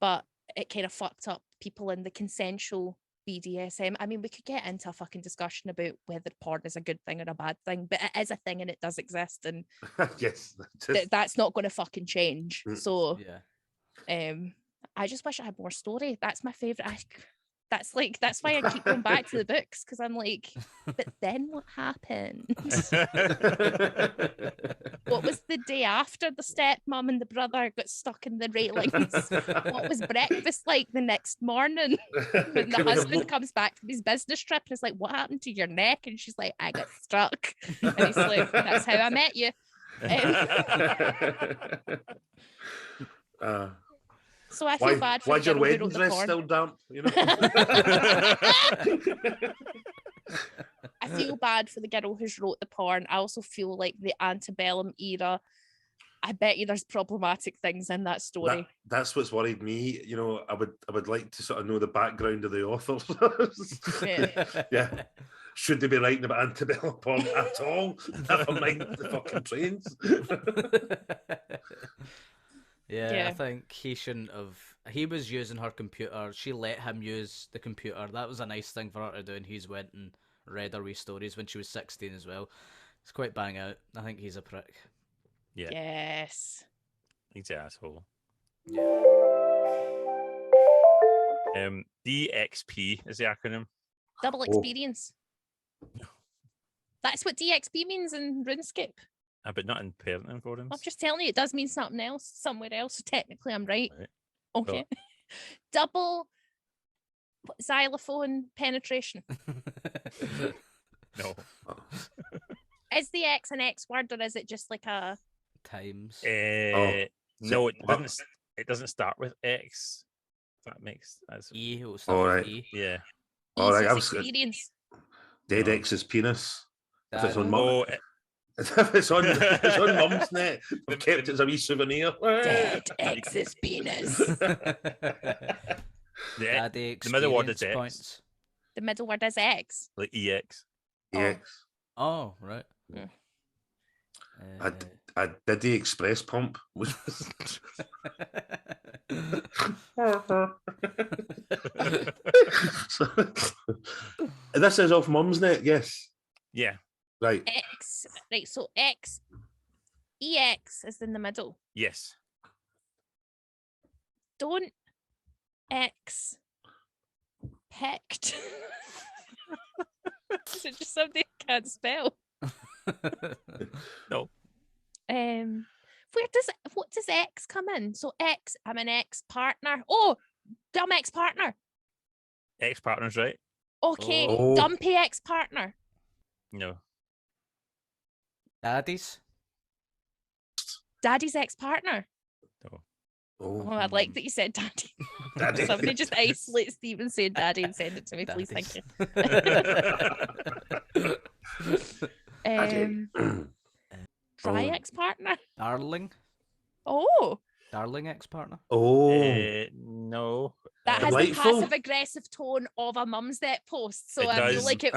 but it kind of fucked up people in the consensual BDSM. I mean, we could get into a fucking discussion about whether porn is a good thing or a bad thing, but it is a thing and it does exist, and yes, that's not going to fucking change. So yeah. I just wish I had more story. That's my favorite. That's why I keep going back to the books, because I'm like, but then what happened? What was the day after the stepmom and the brother got stuck in the railings? What was breakfast like the next morning when the husband comes back from his business trip and is like, what happened to your neck? And she's like, I got struck. And he's like, that's how I met you. So I feel bad for why's the your girl who wedding wrote the dress porn. still damp? You know? I feel bad for the girl who's wrote the porn. I also feel like the antebellum era, I bet you there's problematic things in that story. That's what's worried me. You know, I would like to sort of know the background of the authors. Yeah. Should they be writing about antebellum porn at all? Never mind the fucking trains. Yeah, I think he shouldn't have. He was using her computer. She let him use the computer. That was a nice thing for her to do, and he's went and read her wee stories when she was 16 as well. It's quite bang out. I think he's a prick. Yeah. Yes. He's an asshole. Yeah. DXP is the acronym. Double experience. That's what DXP means in RuneScape. But not in parenting forums. I'm just telling you, it does mean something else somewhere else. So technically, I'm right. Okay. Well. Double xylophone penetration. No. Is the X an X word, or is it just like a times? No, it doesn't. It doesn't start with X. That makes sense. E. It will start with E. Yeah. All right. Experience. Dead X's penis. If it's on If it's on Mumsnet, I've kept it as a wee souvenir. Dead X's penis. The middle word is X. The middle word is X. Like EX. EX. Oh, right. Yeah. I did the express pump. Which was... This is off Mumsnet, yes. Yeah. Right. X. Right, so X. EX is in the middle. Yes. Don't X pecked. Is it just something I can't spell? No. What does X come in? So X, I'm an ex partner. Oh, dumb ex partner. Ex partner's right. Okay, dumpy ex partner. No. Daddy's ex partner. No. Oh, I like that you said daddy. Daddy. Somebody just isolate Stephen saying daddy and send it to me, please. Thank you. Try ex partner. Darling. Oh. Darling ex partner. No. That has the passive aggressive tone of a Mumsnet post, so I feel like it.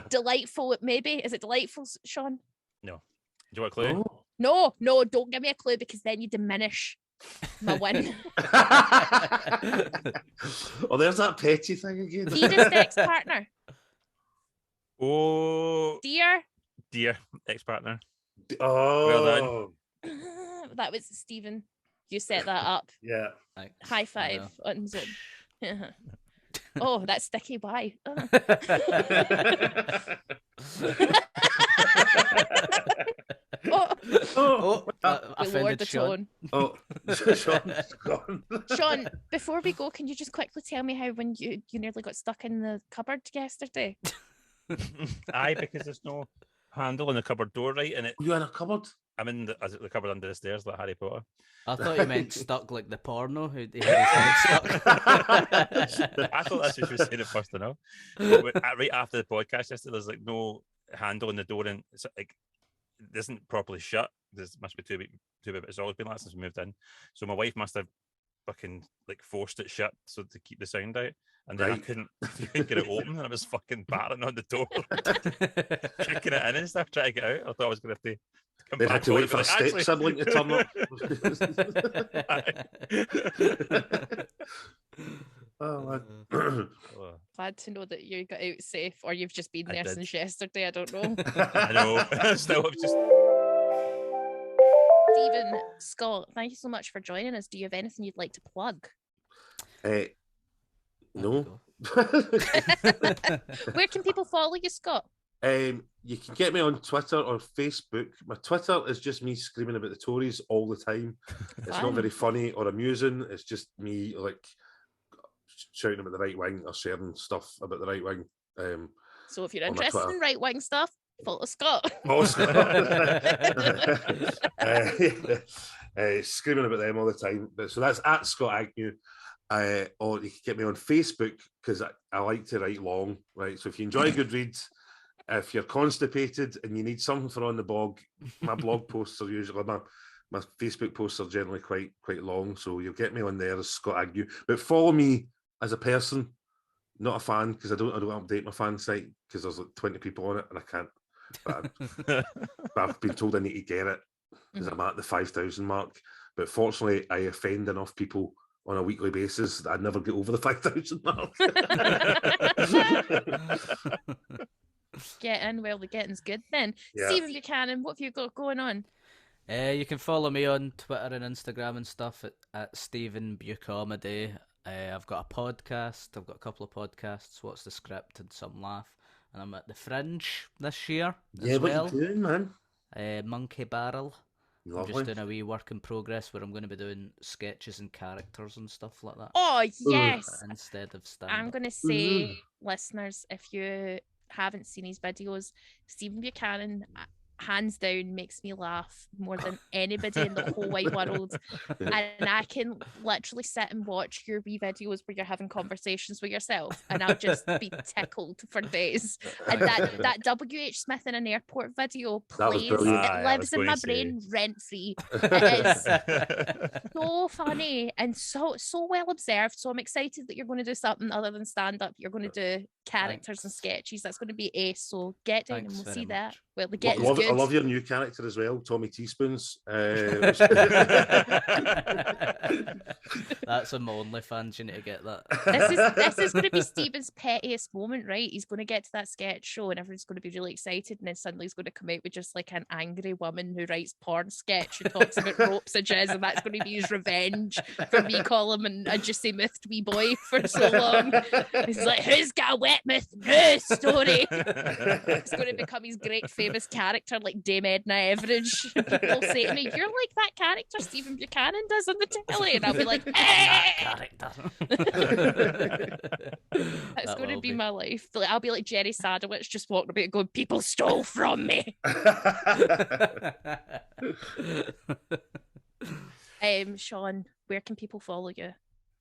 Delightful, maybe. Is it delightful, Sean? No. Do you want a clue? No, don't give me a clue because then you diminish my win. Oh, there's that petty thing again. Dearest ex-partner. Oh. Dear ex-partner. Oh. Well done. That was Stephen. You set that up. Yeah. High five on Zoom. Oh, that's sticky. Why? I lowered the tone. Oh, Sean's gone. Sean, before we go, can you just quickly tell me how when you nearly got stuck in the cupboard yesterday? Aye, because there's no handle on the cupboard door, right? And it. You in a cupboard? I'm in the cupboard under the stairs, like Harry Potter. I thought you meant stuck like the porno. Who he had his head stuck. I thought that's what you were saying at first, I know. Right after the podcast yesterday, there's like no handle on the door, and it's like it isn't properly shut. There must be too big, but it's always been like since we moved in. So my wife must have fucking like forced it shut so to keep the sound out. And then I couldn't get it open, and I was fucking battering on the door, kicking it in and stuff, trying to get out. I thought I was going to have to come back. Had to wait for a step sibling to turn up. Oh, glad to know that you got out safe, or you've just been there since yesterday. I don't know. I know. Still, I've just. Stephen, Scott, thank you so much for joining us. Do you have anything you'd like to plug? No. Where can people follow you, Scott? You can get me on Twitter or Facebook. My Twitter is just me screaming about the Tories all the time. It's not very funny or amusing. It's just me like shouting about the right wing or sharing stuff about the right wing. So if you're interested in right wing stuff, follow Scott. Screaming about them all the time. So that's at Scott Agnew. Or you can get me on Facebook because I like to write long, right? So if you enjoy a good read, if you're constipated and you need something for on the blog, my blog posts are usually my Facebook posts are generally quite long. So you'll get me on there as Scott Agnew. But follow me as a person, not a fan, because I don't update my fan site because there's like 20 people on it and I can't. But I've been told I need to get it because I'm at the 5,000 mark. but fortunately, I offend enough people on a weekly basis that I'd never get over the 5,000 mark. Get in while the getting's good then. Yeah. Stephen Buchanan, what have you got going on? You can follow me on Twitter and Instagram and stuff at Stephen Bucomedy. I've got a podcast. I've got a couple of podcasts. What's the Script and Some Laugh. And I'm at the Fringe this year as well. What you doing, man? Monkey Barrel. Lovely. I'm just doing a wee work in progress where I'm going to be doing sketches and characters and stuff like that. Oh, yes. Instead of stand-up. I'm going to say, listeners, if you haven't seen his videos, Stephen Buchanan, hands down, makes me laugh more than anybody in the whole wide world. And I can literally sit and watch your wee videos where you're having conversations with yourself, and I'll just be tickled for days. And that W.H. Smith in an airport video plays. It lives in my brain rent free. It is so funny and so well observed. So I'm excited that you're going to do something other than stand up. You're going to do characters and sketches. That's going to be ace. So get down and we'll see that. Well, the get is good. I love your new character as well, Tommy Teaspoons. That's on my OnlyFans. You need to get that. This is going to be Stephen's pettiest moment, right? He's going to get to that sketch show and everyone's going to be really excited, and then suddenly he's going to come out with just like an angry woman who writes porn sketch who talks about ropes and jizz, and that's going to be his revenge for me calling him a juicy mouthed wee boy for so long. He's like, who's got a wet mouth? No story. It's going to become his great famous character like Dame Edna Everage. People say to me, you're like that character Stephen Buchanan does on the telly, and I'll be like, character. That's going to be my life. I'll be like Jerry Sadowitz just walking about going, people stole from me. Sean, where can people follow you?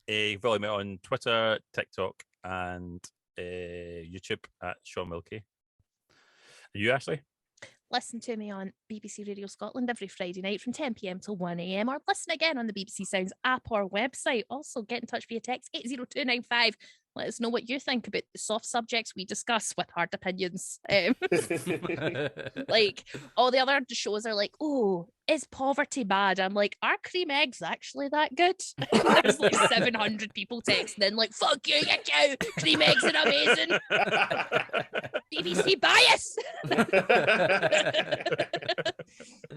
You can follow me on Twitter, TikTok, and YouTube at Sean Wilkie. Are you, Ashley? Listen to me on BBC Radio Scotland every Friday night from 10 p.m. till 1 a.m. or listen again on the BBC Sounds app or website. Also, get in touch via text 80295. Let us know what you think about the soft subjects we discuss with hard opinions. Like, all the other shows are like, oh, is poverty bad? I'm like, are cream eggs actually that good? There's like 700 people texting in like, fuck you, you cow, cream eggs are amazing. BBC bias.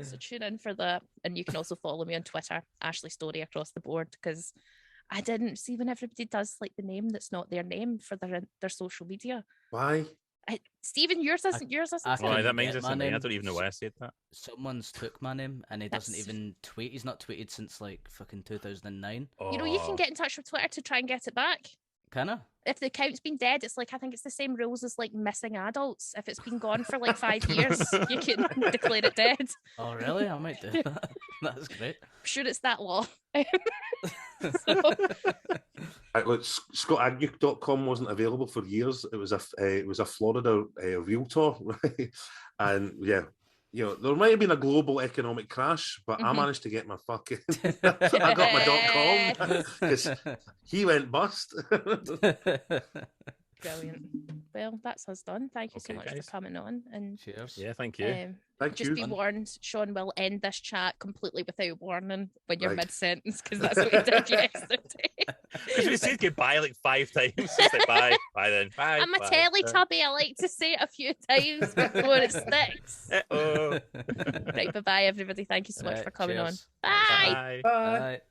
So tune in for that. And you can also follow me on Twitter, Ashley Storrie across the board, because I didn't see when everybody does like the name that's not their name for their social media. Why? Stephen, yours isn't. Why, that means it's name. I don't even know why I said that. Someone's took my name and he doesn't even tweet. He's not tweeted since like fucking 2009. You know, you can get in touch with Twitter to try and get it back. Can I? If the account's been dead, it's like, I think it's the same rules as like missing adults. If it's been gone for like 5 years, you can declare it dead. Oh, really? I might do that. That's great. I'm sure it's that law. Look, ScottAgnew.com wasn't available for years. It was a Florida realtor, right? And yeah, you know, there might have been a global economic crash, but I managed to get my fucking I got my .com because he went bust. Brilliant. Well, that's us done. Thank you so much for coming on. And cheers. Yeah, thank you. Just be warned, Sean will end this chat completely without warning when you're mid-sentence, because that's what he did yesterday. Because we said goodbye like 5 times. Just like, bye then. Bye. I'm a Teletubby. I like to say it a few times before it sticks. Uh-oh. Right, bye-bye, everybody. Thank you so much for coming on. Bye. Bye.